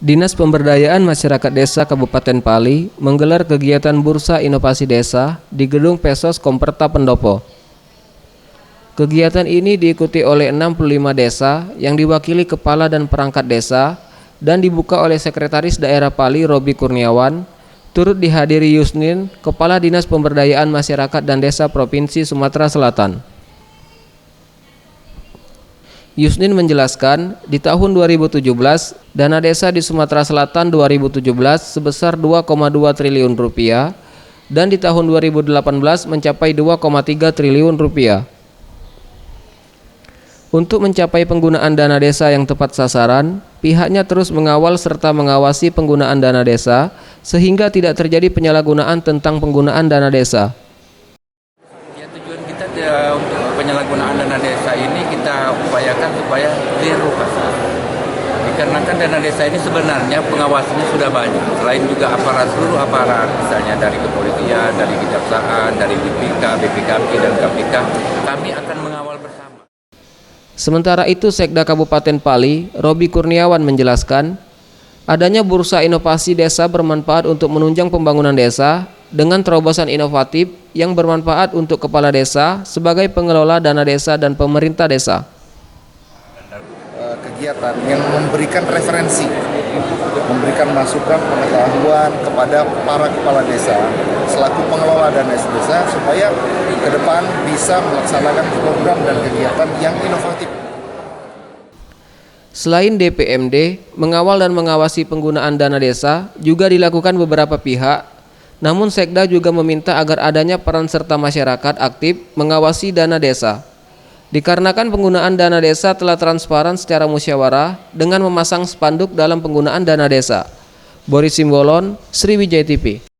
Dinas Pemberdayaan Masyarakat Desa Kabupaten Pali menggelar kegiatan Bursa Inovasi Desa di Gedung Pesos Komperta Pendopo. Kegiatan ini diikuti oleh 65 desa yang diwakili kepala dan perangkat desa dan dibuka oleh Sekretaris Daerah Pali Robi Kurniawan, turut dihadiri Yusnin, Kepala Dinas Pemberdayaan Masyarakat dan Desa Provinsi Sumatera Selatan. Yusnin menjelaskan, di tahun 2017, dana desa di Sumatera Selatan 2017 sebesar 2,2 triliun rupiah dan di tahun 2018 mencapai 2,3 triliun rupiah. Untuk mencapai penggunaan dana desa yang tepat sasaran, pihaknya terus mengawal serta mengawasi penggunaan dana desa sehingga tidak terjadi penyalahgunaan tentang penggunaan dana desa. Ya, tujuan kita untuk penyalahgunaan dana desa ini kita upayakan supaya zero kasus. Dikarenakan dana desa ini sebenarnya pengawasannya sudah banyak. Selain juga seluruh aparat, misalnya dari kepolisian, dari kejaksaan, dari BPKP dan KPK, kami akan mengawal bersama. Sementara itu, Sekda Kabupaten Pali, Robi Kurniawan menjelaskan, adanya bursa inovasi desa bermanfaat untuk menunjang pembangunan desa dengan terobosan inovatif yang bermanfaat untuk kepala desa sebagai pengelola dana desa dan pemerintah desa. Kegiatan yang memberikan referensi, memberikan masukan pengetahuan kepada para kepala desa selaku pengelola dana desa supaya ke depan bisa melaksanakan program dan kegiatan yang inovatif. Selain DPMD, mengawal dan mengawasi penggunaan dana desa juga dilakukan beberapa pihak, namun Sekda juga meminta agar adanya peran serta masyarakat aktif mengawasi dana desa. Dikarenakan penggunaan dana desa telah transparan secara musyawarah dengan memasang spanduk dalam penggunaan dana desa. Boris Simbolon, Sriwijaya TV.